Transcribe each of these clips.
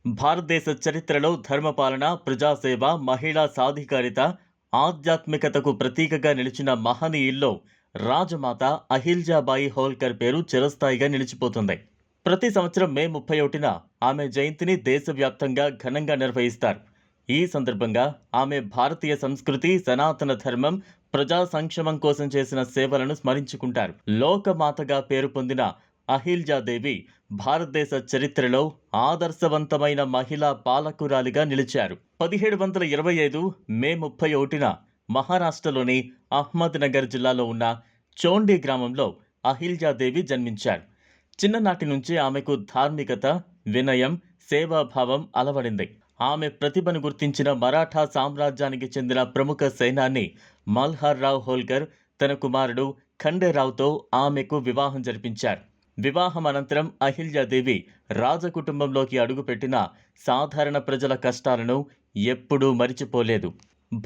భారతదేశ చరిత్రలో ధర్మపాలన, ప్రజాసేవ, మహిళా సాధికారిత, ఆధ్యాత్మికతకు ప్రతీకగా నిలిచిన మహనీయుల్లో రాజమాత అహిల్జాబాయి హోల్కర్ పేరు చిరస్థాయిగా నిలిచిపోతుంది. ప్రతి సంవత్సరం మే 31న ఆమె జయంతిని దేశవ్యాప్తంగా ఘనంగా నిర్వహిస్తారు. ఈ సందర్భంగా ఆమె భారతీయ సంస్కృతి, సనాతన ధర్మం, ప్రజా సంక్షేమం కోసం చేసిన సేవలను స్మరించుకుంటారు. లోకమాతగా పేరు పొందిన అహిల్జాదేవి భారతదేశ చరిత్రలో ఆదర్శవంతమైన మహిళా పాలకురాలిగా నిలిచారు. 1725 మే 31న మహారాష్ట్రలోని అహ్మద్ నగర్ జిల్లాలో ఉన్న చోండి గ్రామంలో అహిల్జాదేవి జన్మించారు. చిన్ననాటి నుంచి ఆమెకు ధార్మికత, వినయం, సేవాభావం అలవడింది. ఆమె ప్రతిభను గుర్తించిన మరాఠా సామ్రాజ్యానికి చెందిన ప్రముఖ సేనాని మల్హార్ రావ్ హోల్కర్ తన కుమారుడు ఖండేరావుతో ఆమెకు వివాహం జరిపించారు. వివాహం అనంతరం అహిల్జాదేవి రాజకుటుంబంలోకి అడుగుపెట్టిన సాధారణ ప్రజల కష్టాలను ఎప్పుడూ మరిచిపోలేదు.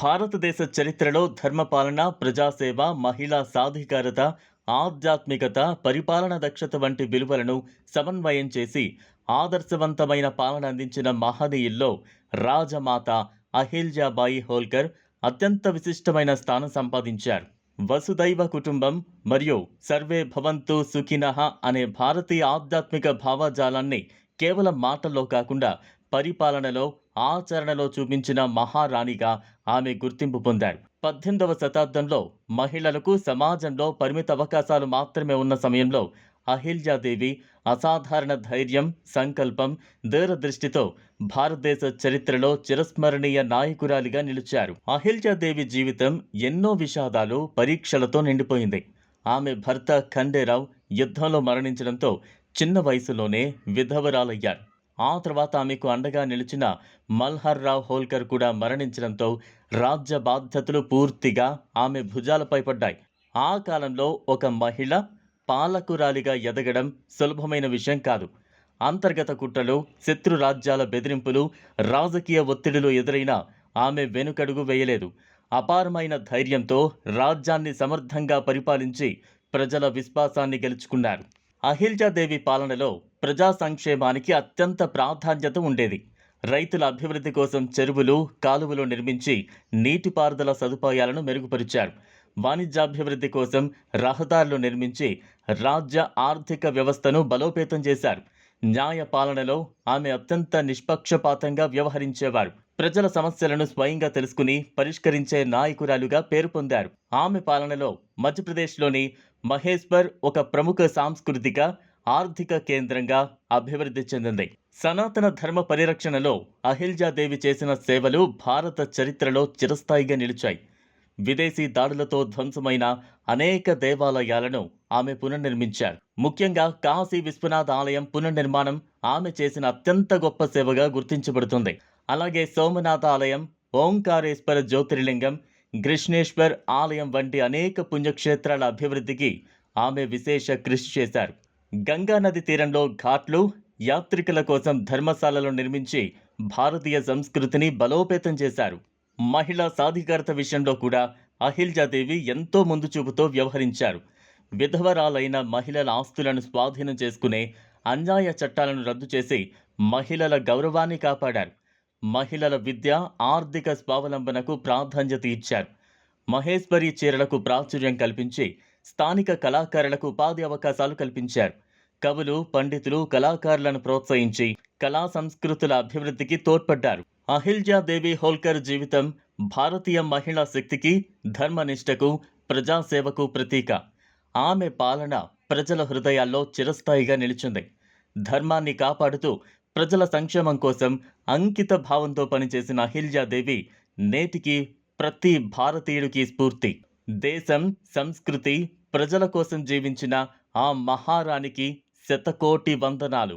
భారతదేశ చరిత్రలో ధర్మపాలన, ప్రజాసేవ, మహిళా సాధికారత, ఆధ్యాత్మికత, పరిపాలన దక్షత వంటి విలువలను సమన్వయం చేసి ఆదర్శవంతమైన పాలన అందించిన మహనీయుల్లో రాజమాత అహిల్జాబాయి హోల్కర్ అత్యంత విశిష్టమైన స్థానం సంపాదించారు. వసుదైవ కుటుంబం మరియు సర్వే భవంతు సుఖినః అనే భారతీయ ఆధ్యాత్మిక భావజాలాన్ని కేవలం మాటల్లో కాకుండా పరిపాలనలో, ఆచరణలో చూపించిన మహారాణిగా ఆమె గుర్తింపు పొందారు. 18వ శతాబ్దంలో మహిళలకు సమాజంలో పరిమిత అవకాశాలు మాత్రమే ఉన్న సమయంలో అహిల్జాదేవి అసాధారణ ధైర్యం, సంకల్పం, దూరదృష్టితో భారతదేశ చరిత్రలో చిరస్మరణీయ నాయకురాలిగా నిలిచారు. అహిల్జాదేవి జీవితం ఎన్నో విషాదాలు, పరీక్షలతో నిండిపోయింది. ఆమె భర్త ఖండేరావు యుద్ధంలో మరణించడంతో చిన్న వయసులోనే విధవరాలయ్యారు. ఆ తర్వాత ఆమెకు అండగా నిలిచిన మల్హార్ రావ్ హోల్కర్ కూడా మరణించడంతో రాజ్య బాధ్యతలు పూర్తిగా ఆమె భుజాలపై పడ్డాయి. ఆ కాలంలో ఒక మహిళ పాలకురాలిగా ఎదగడం సులభమైన విషయం కాదు. అంతర్గత కుట్రలు, శత్రు రాజ్యాల బెదిరింపులు, రాజకీయ ఒత్తిడిలు ఎదురైనా ఆమె వెనుకడుగు వేయలేదు. అపారమైన ధైర్యంతో రాజ్యాన్ని సమర్థంగా పరిపాలించి ప్రజల విశ్వాసాన్ని గెలుచుకున్నారు. అహిల్జాదేవి పాలనలో ప్రజా సంక్షేమానికి అత్యంత ప్రాధాన్యత ఉండేది. రైతుల అభివృద్ధి కోసం చెరువులు, కాలువలు నిర్మించి నీటిపారుదల సదుపాయాలను మెరుగుపరిచారు. వాణిజ్యాభివృద్ధి కోసం రహదారులు నిర్మించి రాజ్య ఆర్థిక వ్యవస్థను బలోపేతం చేశారు. న్యాయ పాలనలో ఆమె అత్యంత నిష్పక్షపాతంగా వ్యవహరించేవారు. ప్రజల సమస్యలను స్వయంగా తెలుసుకుని పరిష్కరించే నాయకురాలుగా పేరు పొందారు. ఆమె పాలనలో మధ్యప్రదేశ్లోని మహేశ్వర్ ఒక ప్రముఖ సాంస్కృతిక, ఆర్థిక కేంద్రంగా అభివృద్ధి చెందింది. సనాతన ధర్మ పరిరక్షణలో అహిల్జాదేవి చేసిన సేవలు భారత చరిత్రలో చిరస్థాయిగా నిలిచాయి. విదేశీ దాడులతో ధ్వంసమైన అనేక దేవాలయాలను ఆమె పునర్నిర్మించారు. ముఖ్యంగా కాశీ విశ్వనాథ్ ఆలయం పునర్నిర్మాణం ఆమె చేసిన అత్యంత గొప్ప సేవగా గుర్తించబడుతుంది. అలాగే సోమనాథ ఆలయం, ఓంకారేశ్వర జ్యోతిర్లింగం, కృష్ణేశ్వర్ ఆలయం వంటి అనేక పుణ్యక్షేత్రాల అభివృద్ధికి ఆమె విశేష కృషి చేశారు. గంగా నది తీరంలో ఘాట్లు, యాత్రికుల కోసం ధర్మశాలలు నిర్మించి భారతీయ సంస్కృతిని బలోపేతం చేశారు. మహిళా సాధికారత విషయంలో కూడా అహిల్జాదేవి ఎంతో ముందు చూపుతో వ్యవహరించారు. విధవరాలైన మహిళల ఆస్తులను స్వాధీనం చేసుకునే అన్యాయ చట్టాలను రద్దు చేసి మహిళల గౌరవాన్ని కాపాడారు. మహిళల విద్య, ఆర్థిక స్వావలంబనకు ప్రాధాన్యత ఇచ్చారు. మహేశ్వరి చీరలకు ప్రాచుర్యం కల్పించి స్థానిక కళాకారులకు ఉపాధి అవకాశాలు కల్పించారు. కవులు, పండితులు, కళాకారులను ప్రోత్సహించి కళా సంస్కృతుల అభివృద్ధికి తోడ్పడ్డారు. అహిల్జాదేవి హోల్కర్ జీవితం భారతీయ మహిళా శక్తికి, ధర్మనిష్టకు, ప్రజాసేవకు ప్రతీక. ఆమె పాలన ప్రజల హృదయాల్లో చిరస్థాయిగా నిలిచింది. ధర్మాన్ని కాపాడుతూ ప్రజల సంక్షేమం కోసం అంకిత భావంతో పనిచేసిన అహిల్జాదేవి నేటికి ప్రతి భారతీయుడికి స్ఫూర్తి. దేశం, సంస్కృతి, ప్రజల కోసం జీవించిన ఆ మహారాణికి శతకోటి వందనాలు.